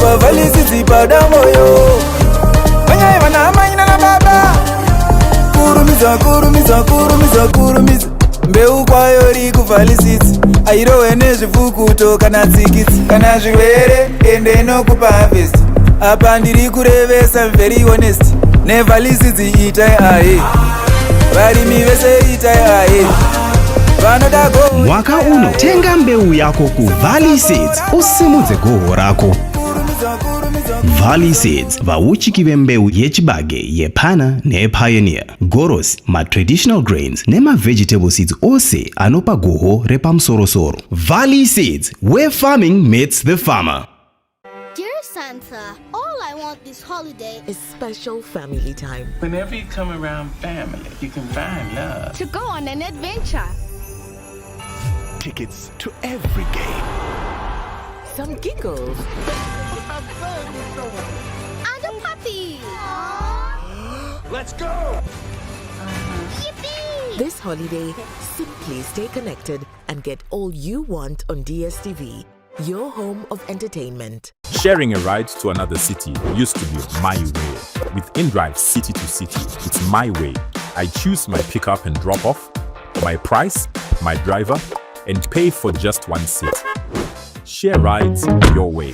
vavhalisidzi padangoyo, vanyai vana amanyina na baba, kurumidza kurumidza kurumidza kurumidza, mbeu kwayo ri kuvhalisidzi, airohwe nezvifukuto kana tsikitsi kana zvirwere ende nokupa harvest. Apa ndiri kurevesa very honest, nevhalisidzi itai aye, varimi vese itai aye, vanoda go. Mwaka uno tenga mbeu yako ku Valley Seeds usimudze goho rako. Valley Seeds vauchiki vembeu yechibage yepana nePioneer, Goros, ma-traditional grains nema-vegetable seeds ose anopa goho repamusoro-soro. Valley Seeds, where farming meets the farmer. Dear Santa, all I want this holiday is special family time. Whenever you come around family, you can find love. To go on an adventure. Tickets to every game. Some giggles. And a puppy. Let's go! Yippee! This holiday, simply stay connected and get all you want on DSTV, your home of entertainment. Sharing a ride to another city used to be my way. With InDrive City to City, it's my way. I choose my pickup and drop off, my price, my driver, and pay for just one seat. Share rides your way.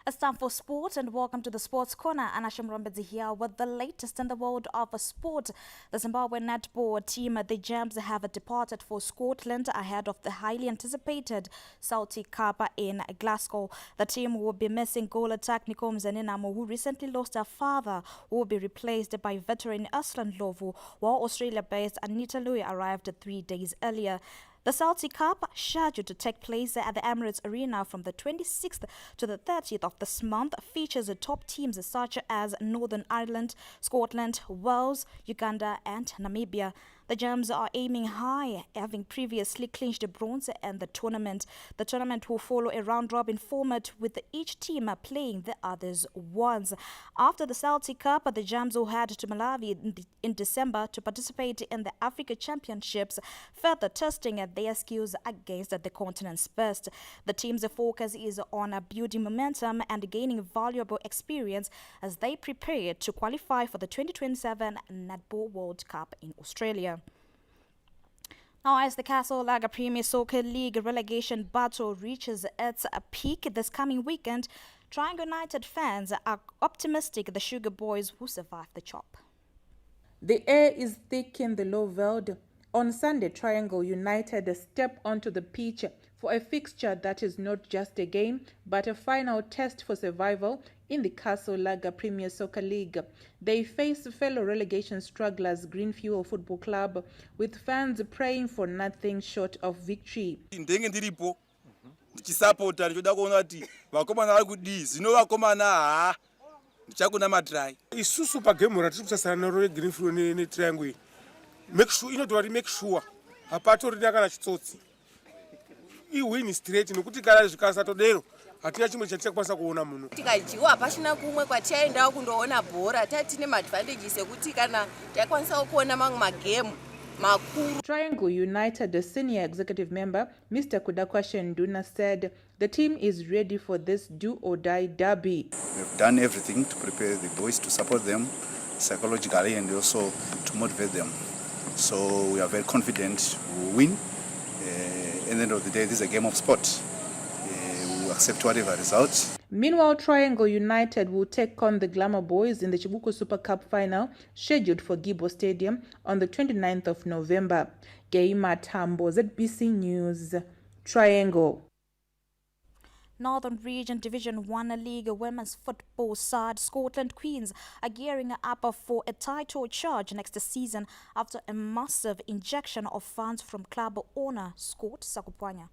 It's time for sport and welcome to the Sports Corner. Anasham Rambedzi here with the latest in the world of sport. The Zimbabwe netball team, the Gems, have departed for Scotland ahead of the highly anticipated Celtic Cup in Glasgow. The team will be missing goal attack Nico Mzaninamo, who recently lost her father, who will be replaced by veteran Aslan Lovu, while Australia-based Anita Louis arrived 3 days earlier. The Celtic Cup, scheduled to take place at the Emirates Arena from the 26th to the 30th of this month, features top teams such as Northern Ireland, Scotland, Wales, Uganda and Namibia. The Gems are aiming high, having previously clinched bronze in the tournament. The tournament will follow a round-robin format with each team playing the others once. After the Celtic Cup, the Gems will head to Malawi in December to participate in the Africa Championships, further testing their skills against the continent's best. The team's focus is on building momentum and gaining valuable experience as they prepare to qualify for the 2027 Netball World Cup in Australia. Now, as the Castle Lager Premier Soccer League relegation battle reaches its peak this coming weekend, Triangle United fans are optimistic the Sugar Boys will survive the chop. The air is thick in the Lowveld. On Sunday, Triangle United step onto the pitch for a fixture that is not just a game, but a final test for survival in the Castle Lager Premier Soccer League. They face fellow relegation strugglers Green Fuel Football Club, with fans praying for nothing short of victory. Ndichisapota ndichoda kuona kuti vakomana vari kudii zvino vakomana ndichakuna matrai isusu pagemu ratiri kusasana naro reGreen Fuel neTriangle make sure inotori make sure hapatorina kana chitsotsi iwin straight nokuti kana zvikasatodero hatina chimwe chatichakwanisa kuona muno tikadyiwa hapachina kumwe kwatiaendawo kundoona bhora tatine maadvantages ekuti kana taikwanisa kuona mamwe magemu. Triangle United senior executive member Mr. Kudakwashe Nduna said the team is ready for this do-or-die derby. We've done everything to prepare the boys, to support them psychologically and also to motivate them. So we are very confident we'll win. At the end of the day, this is a game of sport. We'll accept whatever results. Meanwhile, Triangle United will take on the Glamour Boys in the Chibuku Super Cup final, scheduled for Gibo Stadium on the 29th of November. Geima Tambo, ZBC News, Triangle. Northern Region Division 1 League women's football side Scotland Queens are gearing up for a title charge next season after a massive injection of funds from club owner Scott Sakupanya.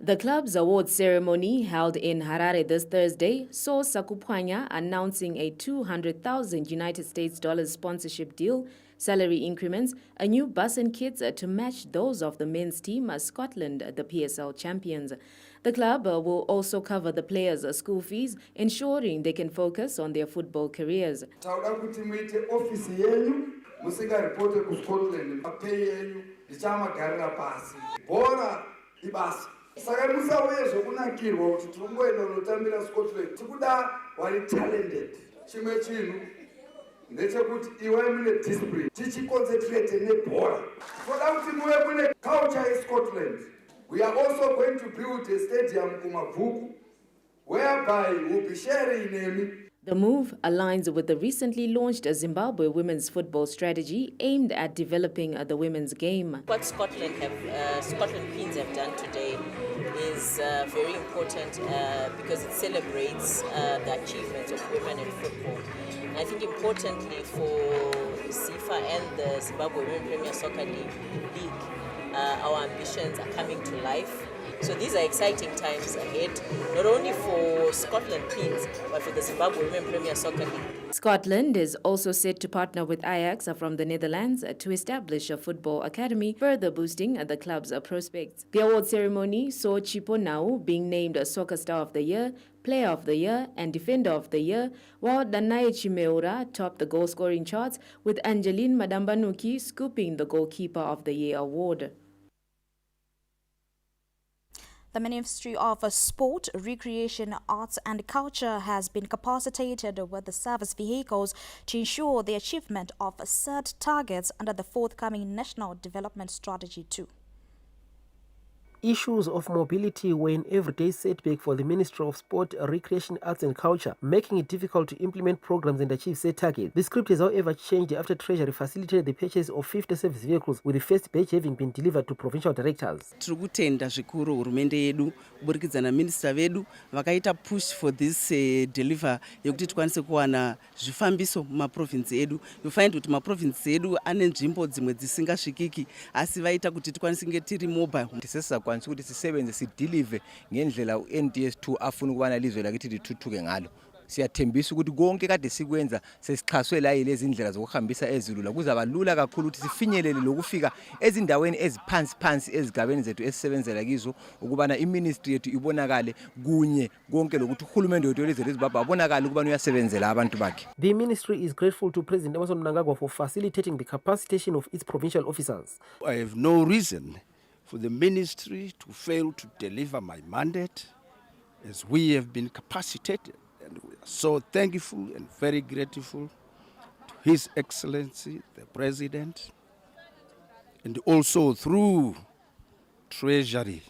The club's awards ceremony held in Harare this Thursday saw Sakupanya announcing a $200,000 United States sponsorship deal, salary increments, a new bus and kits to match those of the men's team Scotland, the PSL champions. The club will also cover the players' school fees, ensuring they can focus on their football careers. Saka musauye zvokunakirwa kuti tirongoenda unotambira Scotland tikuda wari talented. Chimwe chinhu ndechekuti iwe mune discipline tichiconcentrate nebhora. Toda kuti muve mune culture yeScotland. We are also going to build a stadium kuMabvuku whereby we'll be sharing name. The move aligns with the recently launched Zimbabwe women's football strategy aimed at developing the women's game. What Scotland Queens have done today is very important because it celebrates the achievements of women in football. And I think importantly for SIFA and the Zimbabwe Women Premier Soccer League, our ambitions are coming to life. So these are exciting times ahead, not only for Scotland Queens, but for the Zimbabwe Women Premier Soccer League. Scotland is also set to partner with Ajax from the Netherlands to establish a football academy, further boosting the club's prospects. The award ceremony saw Chipo Nau being named Soccer Star of the Year, Player of the Year and Defender of the Year, while Danae Chimeura topped the goal-scoring charts, with Angeline Madambanuki scooping the Goalkeeper of the Year award. The Ministry of Sport, Recreation, Arts and Culture has been capacitated with the service vehicles to ensure the achievement of set targets under the forthcoming National Development Strategy 2. Issues of mobility were an everyday setback for the Ministry of Sport, Recreation, Arts and Culture, making it difficult to implement programs and achieve set targets. The script has however changed after Treasury facilitated the purchase of 50 service vehicles, with the first batch having been delivered to provincial directors. Tiri kutenda zvikuru hurumende yedu kuburikidza naminista vedu vakaita push for this deliver yekuti tikwanise kuwana zvifambiso mumaprovinsi edu. You find kuti maprovinsi edu ane nzvimbo dzimwe dzisingasvikiki asi vaita kuti tikwanise kunge tiri mobile. Kwanisa ukuthi sisebenze sidelive ngendlela uNTS2 afuna ukubana lizwe lakithi lithuthuke ngalo. Siyathembisa ukuthi konke kade sikwenza sesixhaswe la yilezi indlela zokuhambisa ezilula kuzaba lula kakhulu ukuthi sifinyelele lokufika ezindaweni eziphansi ezigabeni zethu esisebenzela kizo ukubana iministry yethu ibonakale kunye konke lokuthi uhulumende wethu welizwe leZimbabwe abonakale ukubana uyasebenzela abantu bakhe. The ministry is grateful to President Emmerson Mnangagwa for facilitating the capacitation of its provincial officers. I have no reason for the ministry to fail to deliver my mandate, as we have been capacitated, and we are so thankful and very grateful to His Excellency the President, and also through Treasury.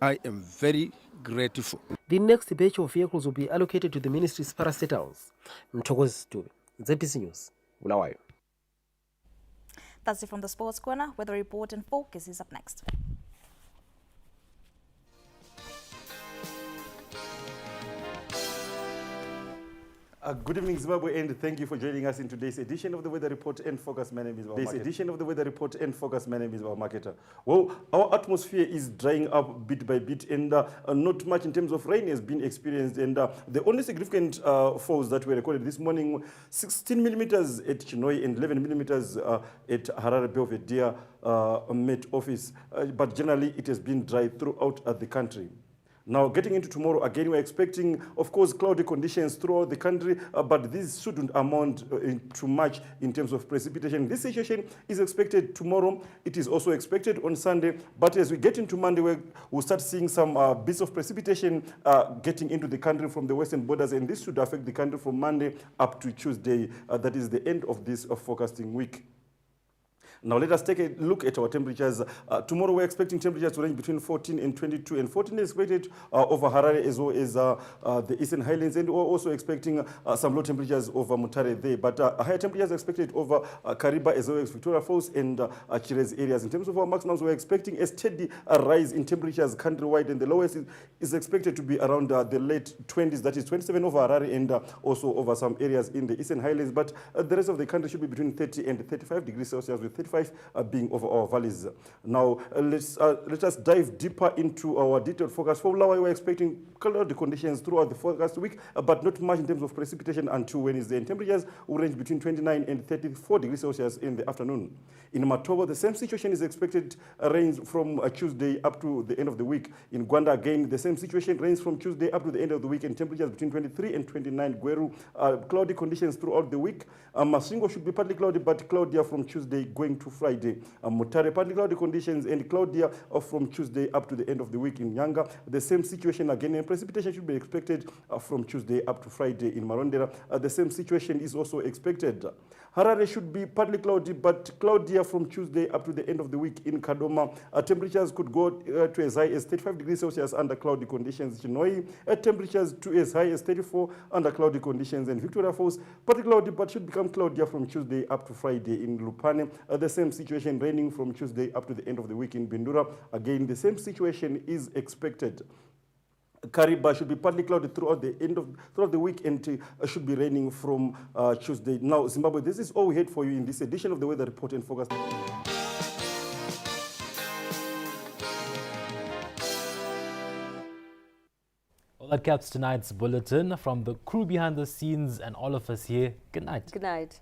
I am very grateful. The next batch of vehicles will be allocated to the ministry's parastatals. Mtokozi Stube, ZBC News, Bulawayo. That's it from the Sports Corner, where the report and focus is up next. Good evening, Zimbabwe, and thank you for joining us in today's edition of the Weather Report and Focus. My name is Bob Marketer. Well, our atmosphere is drying up bit by bit, and not much in terms of rain has been experienced. And the only significant falls that were recorded this morning, 16 millimeters at Chinhoyi and 11 millimeters at Harare Belvedere Met Office. But generally, it has been dry throughout the country. Now, getting into tomorrow, again, we're expecting, of course, cloudy conditions throughout the country, but this shouldn't amount too much in terms of precipitation. This situation is expected tomorrow. It is also expected on Sunday, but as we get into Monday, we'll start seeing some bits of precipitation getting into the country from the western borders, and this should affect the country from Monday up to Tuesday. That is the end of this forecasting week. Now let us take a look at our temperatures. Tomorrow we're expecting temperatures to range between 14 and 22, and 14 is expected over Harare as well as the Eastern Highlands, and we're also expecting some low temperatures over Mutare there, but higher temperatures expected over Kariba as well as Victoria Falls and Chirez areas. In terms of our maximums, we're expecting a steady rise in temperatures countrywide, and the lowest is expected to be around the late 20s, that is 27 over Harare and also over some areas in the Eastern Highlands, but the rest of the country should be between 30 and 35 degrees Celsius, with 35 being over our valleys. Now let us dive deeper into our detailed forecast. For Bulawayo, we're expecting cloudy conditions throughout the forecast week, but not much in terms of precipitation until Wednesday. And temperatures will range between 29 and 34 degrees Celsius in the afternoon. In Matobo, the same situation is expected range from Tuesday up to the end of the week. In Gwanda, again, the same situation range from Tuesday up to the end of the week, and temperatures between 23 and 29. Gweru, cloudy conditions throughout the week. Masingo should be partly cloudy, but cloudier from Tuesday going to Friday. Mutare, partly cloudy conditions and cloudier from Tuesday up to the end of the week. In Nyanga, the same situation again, and precipitation should be expected from Tuesday up to Friday. In Marondera, the same situation is also expected. Harare should be partly cloudy, but cloudier from Tuesday up to the end of the week. In Kadoma, temperatures could go to as high as 35 degrees Celsius under cloudy conditions. Chinoi, temperatures to as high as 34 under cloudy conditions. And Victoria Falls, partly cloudy, but should become cloudier from Tuesday up to Friday. In Lupane, the same situation, raining from Tuesday up to the end of the week. In Bindura, again, the same situation is expected. Kariba should be partly cloudy throughout the week, and should be raining from Tuesday. Now, Zimbabwe, this is all we had for you in this edition of the Weather Report and Forecast. Well, that caps tonight's bulletin. From the crew behind the scenes and all of us here, good night. Good night.